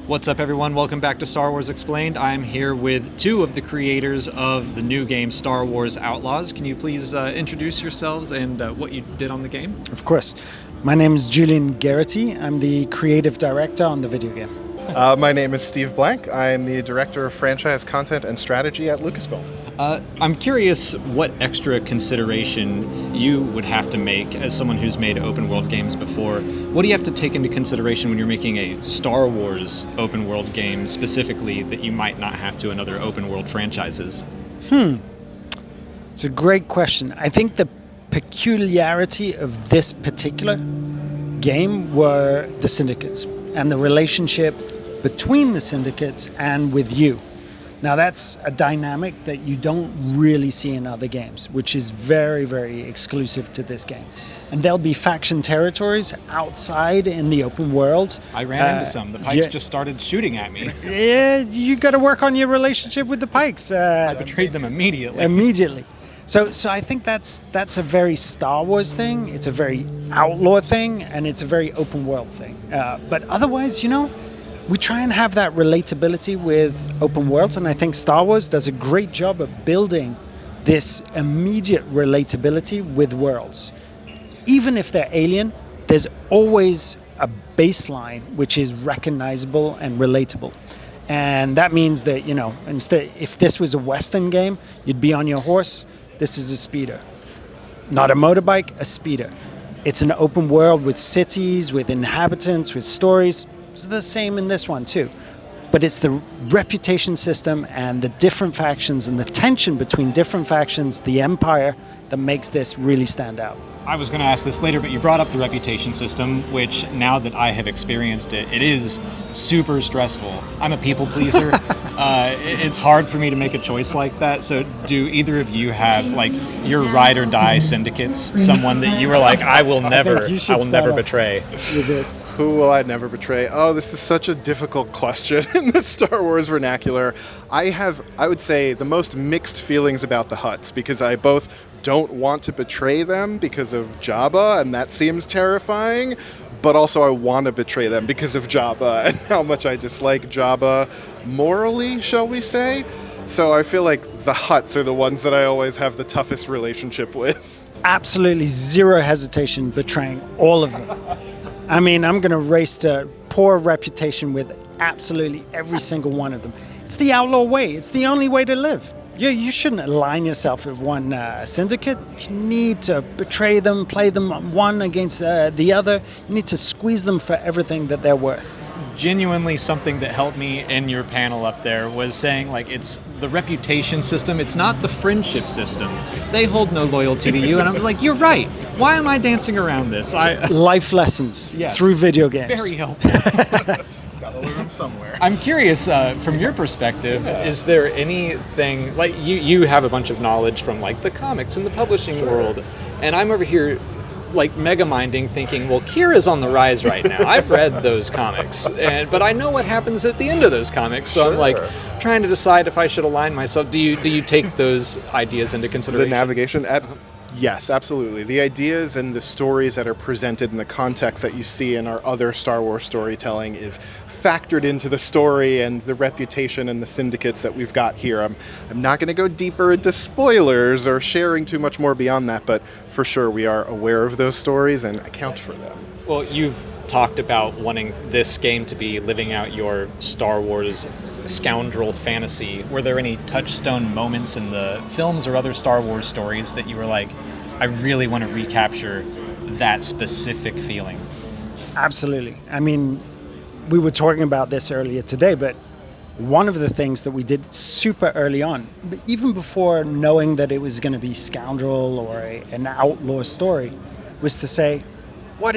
What's up, everyone? Welcome back to Star Wars Explained. I'm here with two of the creators of the new game Star Wars Outlaws. Can you please introduce yourselves and what you did on the game? Of course. My name is Julian Gerighty. I'm the creative director on the video game. My name is Steve Blank. I'm the director of franchise content and strategy at Lucasfilm. I'm curious what extra consideration you would have to make as someone who's made open world games before. What do you have to take into consideration when you're making a Star Wars open world game specifically that you might not have to in other open world franchises? It's a great question. I think the peculiarity of this particular game were the syndicates and the relationship between the syndicates and with you. Now that's a dynamic that you don't really see in other games, which is very, very exclusive to this game. And there'll be faction territories outside in the open world. I ran into some. The Pikes just started shooting at me. Yeah, you got to work on your relationship with the Pikes. I betrayed them immediately. Immediately. So I think that's a very Star Wars thing. It's a very Outlaw thing, and it's a very open world thing. But otherwise, we try and have that relatability with open worlds, and I think Star Wars does a great job of building this immediate relatability with worlds. Even if they're alien, there's always a baseline which is recognizable and relatable. And that means that, instead, if this was a Western game, you'd be on your horse. This is a speeder. Not a motorbike, a speeder. It's an open world with cities, with inhabitants, with stories. It's the same in this one too. But it's the reputation system and the different factions and the tension between different factions, the Empire, that makes this really stand out. I was going to ask this later, but you brought up the reputation system, which now that I have experienced it, it is super stressful. I'm a people pleaser. It's hard for me to make a choice like that. So do either of you have your ride or die syndicates, someone that you were like, I will never betray? With this. Who will I never betray? Oh, this is such a difficult question in the Star Wars vernacular. I would say, the most mixed feelings about the Hutts, because I both don't want to betray them because of Jabba, and that seems terrifying, but also I want to betray them because of Jabba and how much I dislike Jabba morally, shall we say. So I feel like the Hutts are the ones that I always have the toughest relationship with. Absolutely zero hesitation betraying all of them. I mean, I'm going to race to poor reputation with absolutely every single one of them. It's the Outlaw way. It's the only way to live. You shouldn't align yourself with one syndicate. You need to betray them, play them one against the other. You need to squeeze them for everything that they're worth. Genuinely, something that helped me in your panel up there was saying, it's the reputation system. It's not the friendship system. They hold no loyalty to you. And I was like, you're right. Why am I dancing around this? Life lessons through video games. Very helpful. Gotta learn them somewhere. I'm curious, from your perspective, is there anything, you have a bunch of knowledge from the comics and the publishing world, and I'm over here mega-minding thinking, well, Kira's on the rise right now. I've read those comics, but I know what happens at the end of those comics, so I'm trying to decide if I should align myself. Do you take those ideas into consideration? The navigation? Yes, absolutely. The ideas and the stories that are presented in the context that you see in our other Star Wars storytelling is factored into the story and the reputation and the syndicates that we've got here. I'm not going to go deeper into spoilers or sharing too much more beyond that, but for sure we are aware of those stories and account for them. Well, you've talked about wanting this game to be living out your Star Wars Scoundrel fantasy. Were there any touchstone moments in the films or other Star Wars stories that you were like, I really want to recapture that specific feeling? Absolutely. I mean, we were talking about this earlier today, but one of the things that we did super early on, even before knowing that it was going to be Scoundrel or an outlaw story, was to say, what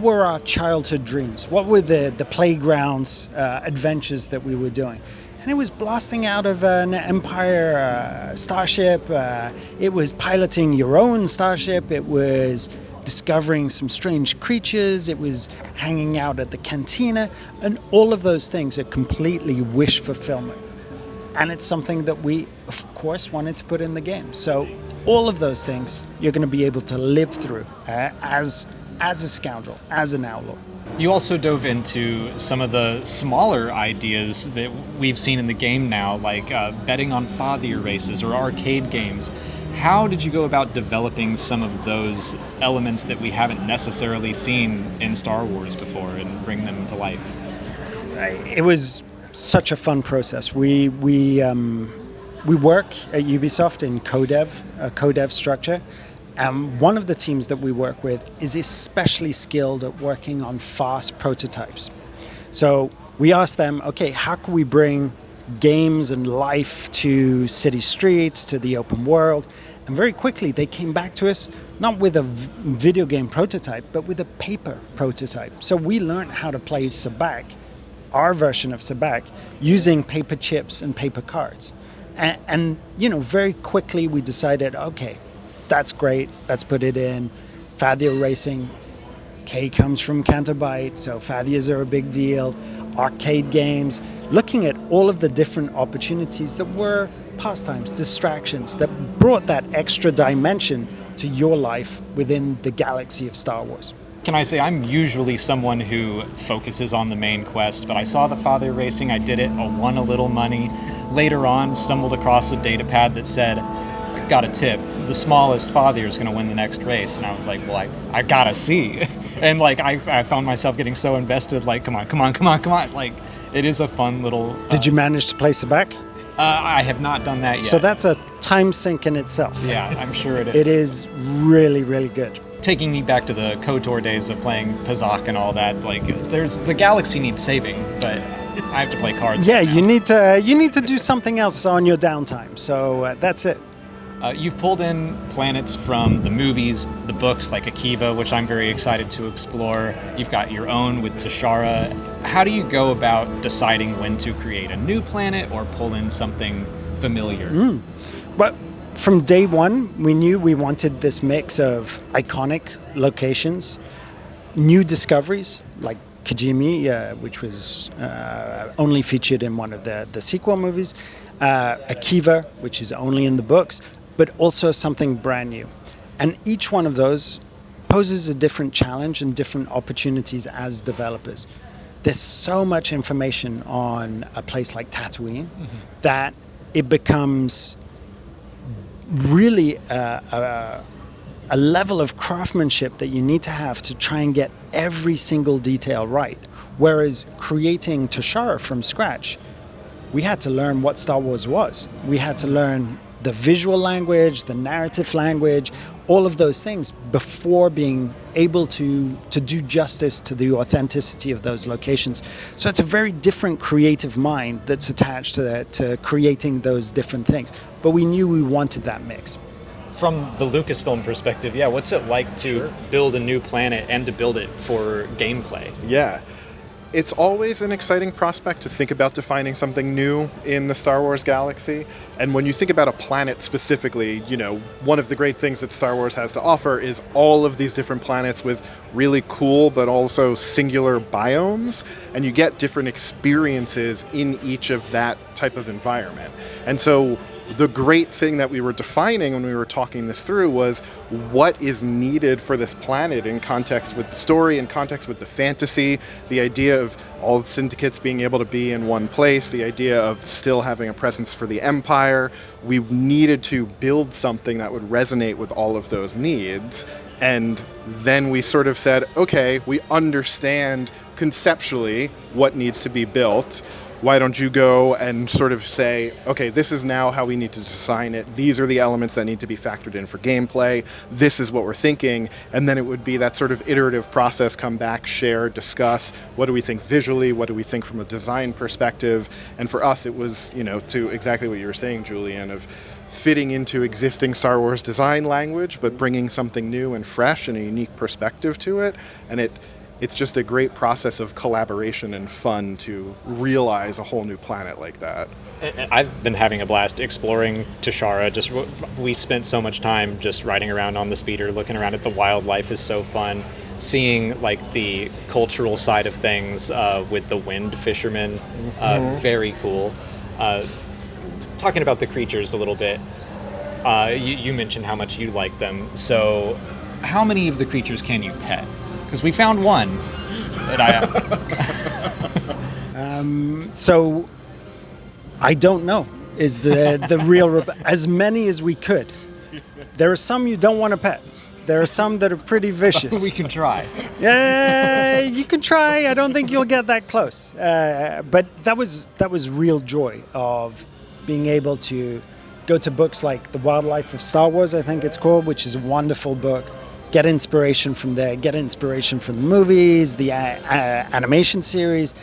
were our childhood dreams? What were the playgrounds, adventures that we were doing? And it was blasting out of an Empire starship. It was piloting your own starship. It was discovering some strange creatures. It was hanging out at the cantina. And all of those things are completely wish fulfillment. And it's something that we, of course, wanted to put in the game. So all of those things you're going to be able to live through as as a scoundrel, as an outlaw. You also dove into some of the smaller ideas that we've seen in the game now, like betting on fathier races or arcade games. How did you go about developing some of those elements that we haven't necessarily seen in Star Wars before and bring them to life? It was such a fun process. We work at Ubisoft in a co-dev structure. One of the teams that we work with is especially skilled at working on fast prototypes. So we asked them, okay, how can we bring games and life to city streets, to the open world? And very quickly they came back to us, not with a video game prototype, but with a paper prototype. So we learned how to play Sabacc, our version of Sabacc, using paper chips and paper cards. And very quickly we decided, okay, that's great, let's put it in. Fathier racing, K comes from Canterbyte, so Fathiers are a big deal. Arcade games, looking at all of the different opportunities that were pastimes, distractions, that brought that extra dimension to your life within the galaxy of Star Wars. Can I say I'm usually someone who focuses on the main quest, but I saw the father racing, I did it, I won a little money. Later on, stumbled across a data pad that said, got a tip, the smallest father is going to win the next race. And I was like, well, I gotta see. And like, I found myself getting so invested, like, come on. Like, it is a fun little... Did you manage to play Sabacc? I have not done that yet. So that's a time sink in itself. Yeah, I'm sure it is. It is really, really good. Taking me back to the KOTOR days of playing Pazak and all that, like, the galaxy needs saving, but I have to play cards. Yeah, you need to do something else on your downtime. So that's it. You've pulled in planets from the movies, the books like Akiva, which I'm very excited to explore. You've got your own with Tashara. How do you go about deciding when to create a new planet or pull in something familiar? But from day one, we knew we wanted this mix of iconic locations, new discoveries like Kijimi, which was only featured in one of the sequel movies, Akiva, which is only in the books, but also something brand new. And each one of those poses a different challenge and different opportunities as developers. There's so much information on a place like Tatooine that it becomes really a level of craftsmanship that you need to have to try and get every single detail right. Whereas creating Tashara from scratch, we had to learn what Star Wars was. We had to learn the visual language, the narrative language, all of those things before being able to do justice to the authenticity of those locations. So it's a very different creative mind that's attached to creating those different things. But we knew we wanted that mix. From the Lucasfilm perspective, yeah, what's it like to build a new planet and to build it for gameplay? Yeah. It's always an exciting prospect to think about defining something new in the Star Wars galaxy. And when you think about a planet specifically, one of the great things that Star Wars has to offer is all of these different planets with really cool but also singular biomes. And you get different experiences in each of that type of environment. And so the great thing that we were defining when we were talking this through was what is needed for this planet in context with the story, in context with the fantasy, the idea of all the syndicates being able to be in one place, the idea of still having a presence for the Empire. We needed to build something that would resonate with all of those needs. And then we sort of said, okay, we understand conceptually what needs to be built. Why don't you go and sort of say, okay, this is now how we need to design it. These are the elements that need to be factored in for gameplay. This is what we're thinking. And then it would be that sort of iterative process, come back, share, discuss. What do we think visually? What do we think from a design perspective? And for us, it was, to exactly what you were saying, Julian, of fitting into existing Star Wars design language, but bringing something new and fresh and a unique perspective to it. And it's just a great process of collaboration and fun to realize a whole new planet like that. I've been having a blast exploring Tashara. We spent so much time just riding around on the speeder, looking around at the wildlife is so fun. Seeing like the cultural side of things with the wind fishermen, very cool. Talking about the creatures a little bit, you mentioned how much you like them. So how many of the creatures can you pet? Because we found one. That So I don't know is the real as many as we could. There are some you don't want to pet. There are some that are pretty vicious. we can try. Yeah, you can try. I don't think you'll get that close. But that was real joy of being able to go to books like The Wildlife of Star Wars, I think it's called, which is a wonderful book. Get inspiration from there. Get inspiration from the movies, the animation series,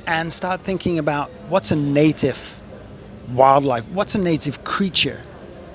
and start thinking about what's a native wildlife, what's a native creature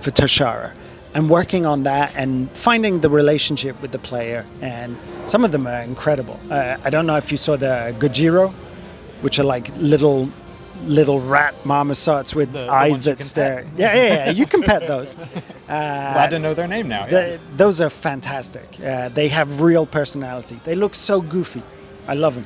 for Toshara, and working on that and finding the relationship with the player. And some of them are incredible. I don't know if you saw the Gojiro, which are like little rat marmosets with The eyes ones you that can stare. pet. Yeah, you can pet those. Glad to know their name now. Yeah. Those are fantastic. They have real personality. They look so goofy. I love them.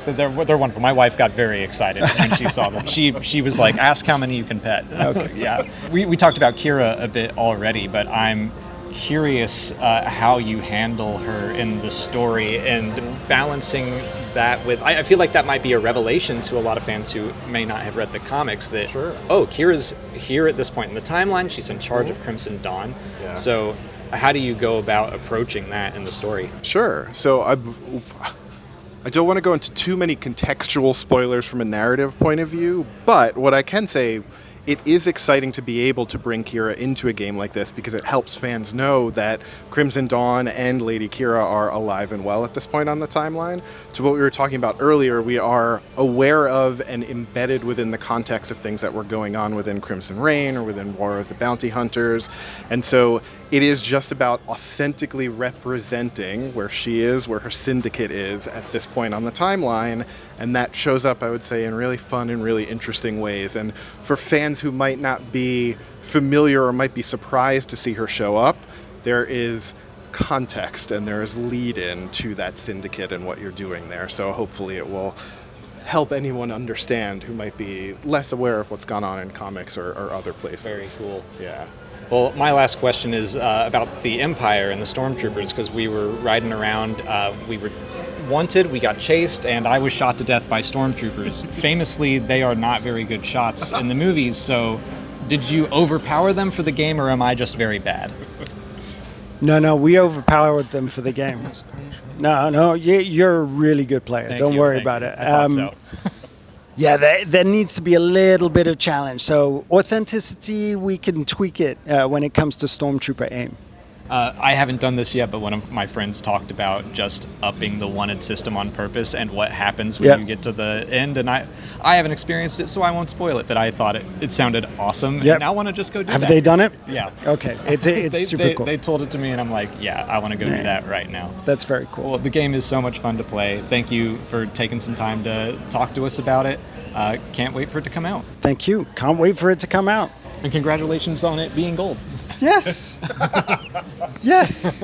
They're wonderful. My wife got very excited when she saw them. She was like, "Ask how many you can pet." Okay. Yeah. We talked about Kira a bit already, but I'm curious how you handle her in the story and balancing that with. I feel like that might be a revelation to a lot of fans who may not have read the comics. That Kira's here at this point in the timeline. She's in charge of Crimson Dawn. Yeah. So, how do you go about approaching that in the story? Sure. So I don't want to go into too many contextual spoilers from a narrative point of view, but what I can say, it is exciting to be able to bring Kira into a game like this because it helps fans know that Crimson Dawn and Lady Kira are alive and well at this point on the timeline. To what we were talking about earlier, we are aware of and embedded within the context of things that were going on within Crimson Reign or within War of the Bounty Hunters. And so it is just about authentically representing where she is, where her syndicate is at this point on the timeline. And that shows up, I would say, in really fun and really interesting ways. And for fans who might not be familiar or might be surprised to see her show up, there is context and there is lead-in to that syndicate and what you're doing there. So hopefully it will help anyone understand who might be less aware of what's gone on in comics or other places. Very cool. Yeah. Well, my last question is about the Empire and the Stormtroopers, because we were riding around, we were wanted, we got chased, and I was shot to death by Stormtroopers. Famously, they are not very good shots in the movies, so did you overpower them for the game, or am I just very bad? No, we overpowered them for the game. No, you're a really good player. Don't worry about it. I thought so. Yeah, there needs to be a little bit of challenge. So authenticity, we can tweak it when it comes to Stormtrooper aim. I haven't done this yet, but one of my friends talked about just upping the wanted system on purpose and what happens when you get to the end. And I haven't experienced it, so I won't spoil it, but I thought it sounded awesome. And I want to just go do that. Have they done it? Yeah. Okay, it's super cool. They told it to me, and I'm like, yeah, I want to go do that right now. That's very cool. Well, the game is so much fun to play. Thank you for taking some time to talk to us about it. Can't wait for it to come out. Thank you. Can't wait for it to come out. And congratulations on it being gold. Yes. Yes.